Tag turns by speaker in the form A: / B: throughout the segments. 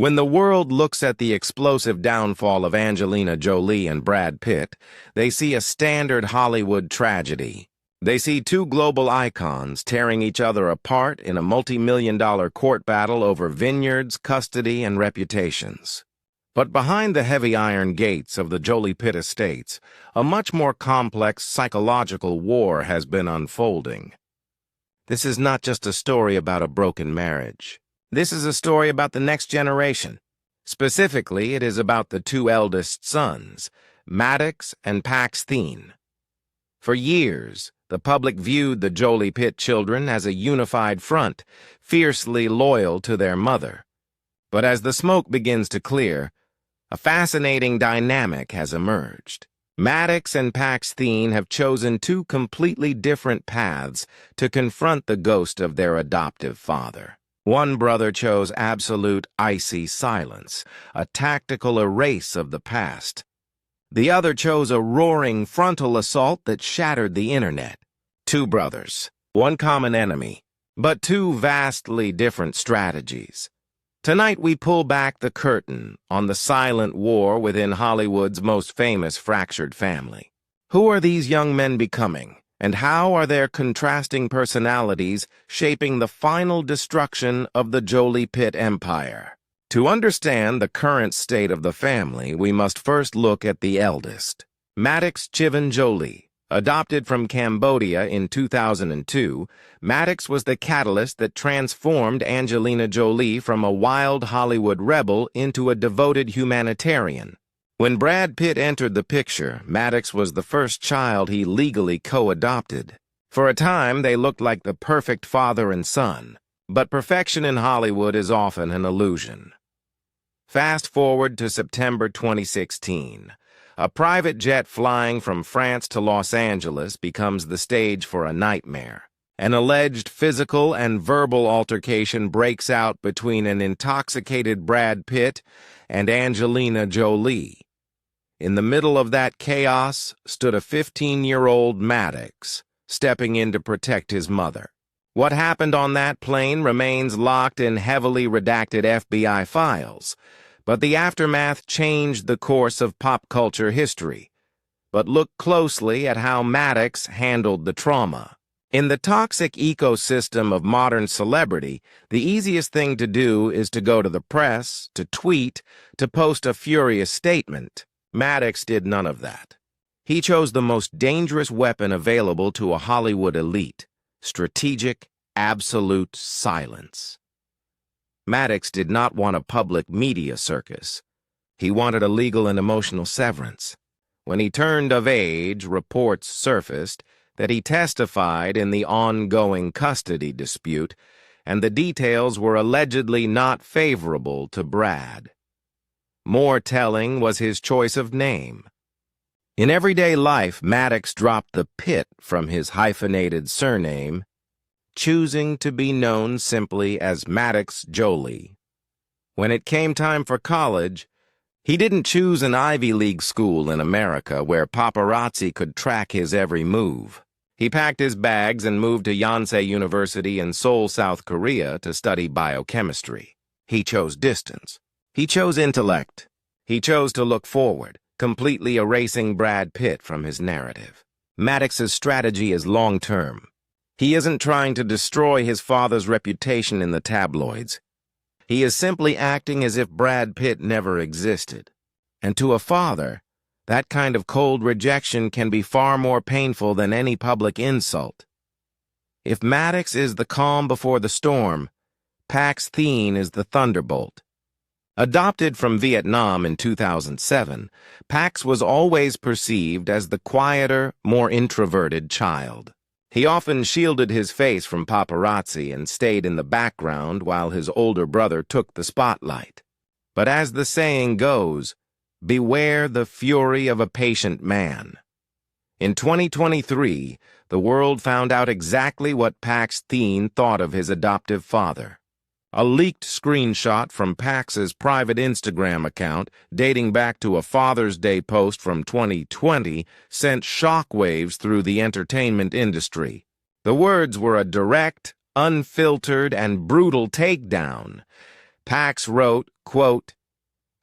A: When the world looks at the explosive downfall of Angelina Jolie and Brad Pitt, they see a standard Hollywood tragedy. They see two global icons tearing each other apart in a multi-million-dollar court battle over vineyards, custody, and reputations. But behind the heavy iron gates of the Jolie Pitt estates, a much more complex psychological war has been unfolding. This is not just a story about a broken marriage. This is a story about the next generation. Specifically, it is about the two eldest sons, Maddox and Pax Thien. For years, the public viewed the Jolie Pitt children as a unified front, fiercely loyal to their mother. But as the smoke begins to clear, a fascinating dynamic has emerged. Maddox and Pax Thien have chosen two completely different paths to confront the ghost of their adoptive father. One brother chose absolute icy silence, a tactical erase of the past. The other chose a roaring frontal assault that shattered the internet. Two brothers, one common enemy, but two vastly different strategies. Tonight we pull back the curtain on the silent war within Hollywood's most famous fractured family. Who are these young men becoming, and how are their contrasting personalities shaping the final destruction of the Jolie Pitt empire? To understand the current state of the family, we must first look at the eldest, Maddox Jolie. Adopted from Cambodia in 2002, Maddox was the catalyst that transformed Angelina Jolie from a wild Hollywood rebel into a devoted humanitarian. When Brad Pitt entered the picture, Maddox was the first child he legally co-adopted. For a time, they looked like the perfect father and son, but perfection in Hollywood is often an illusion. Fast forward to September 2016. A private jet flying from France to Los Angeles becomes the stage for a nightmare. An alleged physical and verbal altercation breaks out between an intoxicated Brad Pitt and Angelina Jolie. In the middle of that chaos stood a 15-year-old Maddox, stepping in to protect his mother. What happened on that plane remains locked in heavily redacted FBI files, but the aftermath changed the course of pop culture history. But look closely at how Maddox handled the trauma. In the toxic ecosystem of modern celebrity, the easiest thing to do is to go to the press, to tweet, to post a furious statement. Maddox did none of that. He chose the most dangerous weapon available to a Hollywood elite: strategic, absolute silence. Maddox did not want a public media circus. He wanted a legal and emotional severance. When he turned of age, reports surfaced that he testified in the ongoing custody dispute, and the details were allegedly not favorable to Brad. More telling was his choice of name. In everyday life, Maddox dropped the Pitt from his hyphenated surname, choosing to be known simply as Maddox Jolie. When it came time for college, he didn't choose an Ivy League school in America where paparazzi could track his every move. He packed his bags and moved to Yonsei University in Seoul, South Korea to study biochemistry. He chose distance. He chose intellect. He chose to look forward, completely erasing Brad Pitt from his narrative. Maddox's strategy is long-term. He isn't trying to destroy his father's reputation in the tabloids. He is simply acting as if Brad Pitt never existed. And to a father, that kind of cold rejection can be far more painful than any public insult. If Maddox is the calm before the storm, Pax Thien is the thunderbolt. Adopted from Vietnam in 2007, Pax was always perceived as the quieter, more introverted child. He often shielded his face from paparazzi and stayed in the background while his older brother took the spotlight. But as the saying goes, beware the fury of a patient man. In 2023, the world found out exactly what Pax Thien thought of his adoptive father. A leaked screenshot from Pax's private Instagram account, dating back to a Father's Day post from 2020, sent shockwaves through the entertainment industry. The words were a direct, unfiltered, and brutal takedown. Pax wrote, quote,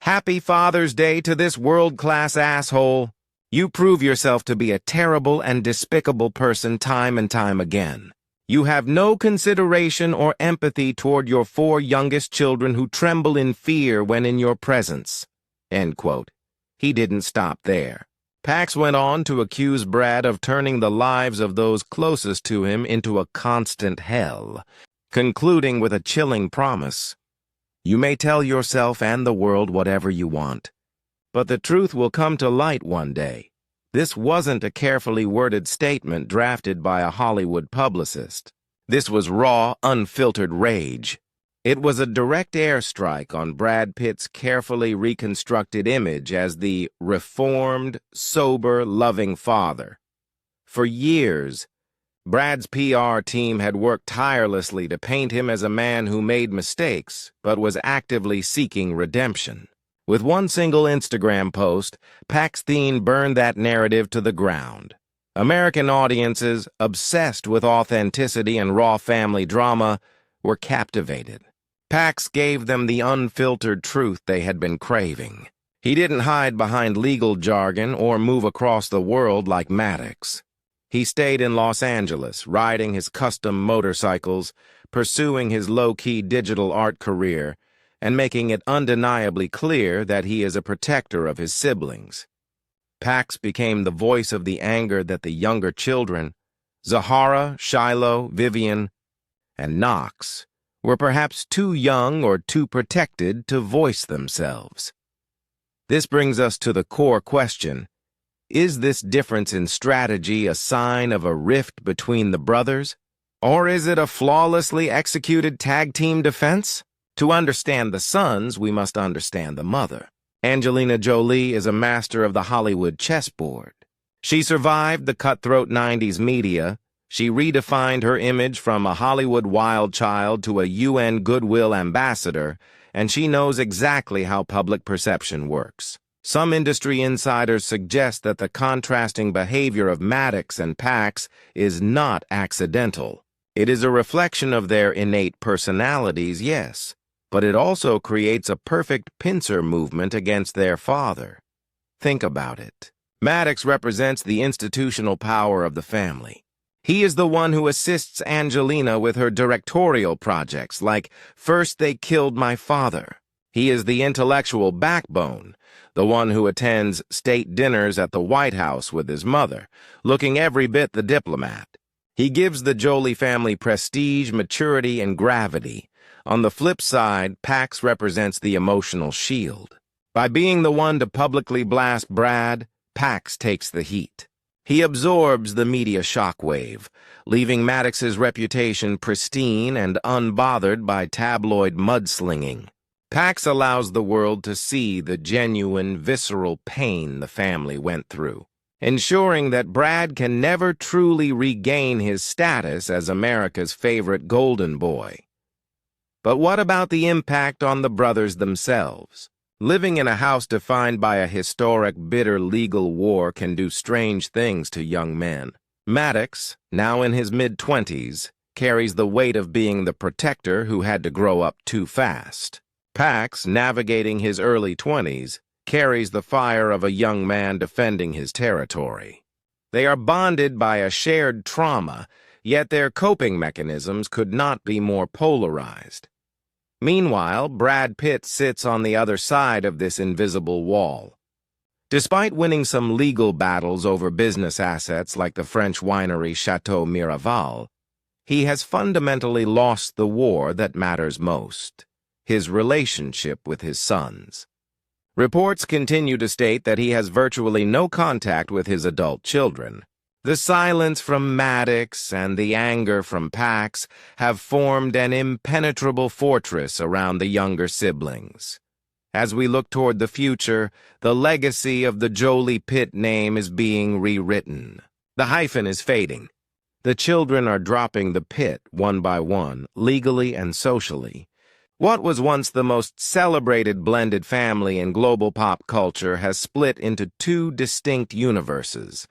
A: "Happy Father's Day to this world-class asshole. You prove yourself to be a terrible and despicable person time and time again. You have no consideration or empathy toward your 4 youngest children who tremble in fear when in your presence." End quote. He didn't stop there. Pax went on to accuse Brad of turning the lives of those closest to him into a constant hell, concluding with a chilling promise. "You may tell yourself and the world whatever you want, but the truth will come to light one day." This wasn't a carefully worded statement drafted by a Hollywood publicist. This was raw, unfiltered rage. It was a direct airstrike on Brad Pitt's carefully reconstructed image as the reformed, sober, loving father. For years, Brad's PR team had worked tirelessly to paint him as a man who made mistakes, but was actively seeking redemption. With one single Instagram post, Pax Thien burned that narrative to the ground. American audiences, obsessed with authenticity and raw family drama, were captivated. Pax gave them the unfiltered truth they had been craving. He didn't hide behind legal jargon or move across the world like Maddox. He stayed in Los Angeles, riding his custom motorcycles, pursuing his low-key digital art career, and making it undeniably clear that he is a protector of his siblings. Pax became the voice of the anger that the younger children, Zahara, Shiloh, Vivian, and Knox, were perhaps too young or too protected to voice themselves. This brings us to the core question: is this difference in strategy a sign of a rift between the brothers? Or is it a flawlessly executed tag-team defense? To understand the sons, we must understand the mother. Angelina Jolie is a master of the Hollywood chessboard. She survived the cutthroat 90s media. She redefined her image from a Hollywood wild child to a UN Goodwill ambassador, and she knows exactly how public perception works. Some industry insiders suggest that the contrasting behavior of Maddox and Pax is not accidental. It is a reflection of their innate personalities, yes, but it also creates a perfect pincer movement against their father. Think about it. Maddox represents the institutional power of the family. He is the one who assists Angelina with her directorial projects, like First They Killed My Father. He is the intellectual backbone, the one who attends state dinners at the White House with his mother, looking every bit the diplomat. He gives the Jolie family prestige, maturity, and gravity. On the flip side, Pax represents the emotional shield. By being the one to publicly blast Brad, Pax takes the heat. He absorbs the media shockwave, leaving Maddox's reputation pristine and unbothered by tabloid mudslinging. Pax allows the world to see the genuine, visceral pain the family went through, ensuring that Brad can never truly regain his status as America's favorite golden boy. But what about the impact on the brothers themselves? Living in a house defined by a historic, bitter legal war can do strange things to young men. Maddox, now in his mid-20s, carries the weight of being the protector who had to grow up too fast. Pax, navigating his early 20s, carries the fire of a young man defending his territory. They are bonded by a shared trauma, yet their coping mechanisms could not be more polarized. Meanwhile, Brad Pitt sits on the other side of this invisible wall. Despite winning some legal battles over business assets like the French winery Chateau Miraval, he has fundamentally lost the war that matters most: his relationship with his sons. Reports continue to state that he has virtually no contact with his adult children. The silence from Maddox and the anger from Pax have formed an impenetrable fortress around the younger siblings. As we look toward the future, the legacy of the Jolie Pitt name is being rewritten. The hyphen is fading. The children are dropping the Pitt one by one, legally and socially. What was once the most celebrated blended family in global pop culture has split into 2 distinct universes.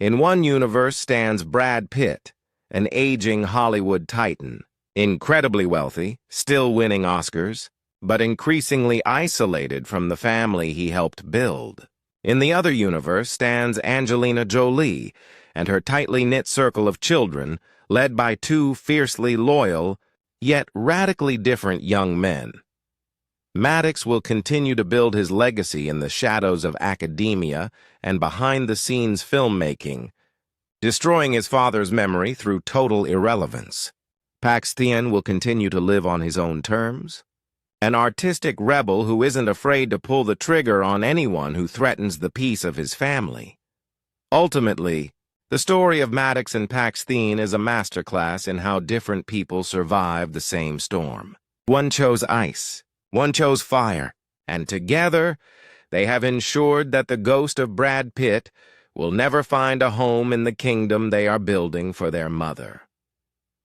A: In one universe stands Brad Pitt, an aging Hollywood titan, incredibly wealthy, still winning Oscars. but increasingly isolated from the family he helped build. In the other universe stands Angelina Jolie and her tightly knit circle of children, led by two fiercely loyal, yet radically different young men. Maddox will continue to build his legacy in the shadows of academia and behind-the-scenes filmmaking, destroying his father's memory through total irrelevance. Pax Thien will continue to live on his own terms, an artistic rebel who isn't afraid to pull the trigger on anyone who threatens the peace of his family. Ultimately, the story of Maddox and Pax Thien is a masterclass in how different people survive the same storm. One chose ice, one chose fire, and together they have ensured that the ghost of Brad Pitt will never find a home in the kingdom they are building for their mother.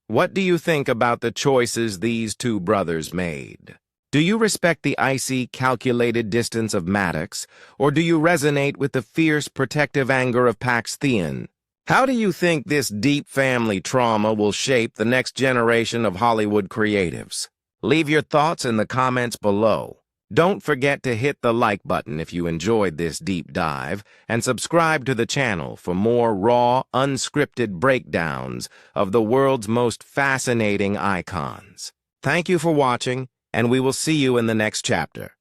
A: What do you think about the choices these two brothers made? Do you respect the icy, calculated distance of Maddox, or do you resonate with the fierce, protective anger of Pax Thien? How do you think this deep family trauma will shape the next generation of Hollywood creatives? Leave your thoughts in the comments below. Don't forget to hit the like button if you enjoyed this deep dive, and subscribe to the channel for more raw, unscripted breakdowns of the world's most fascinating icons. Thank you for watching, and we will see you in the next chapter.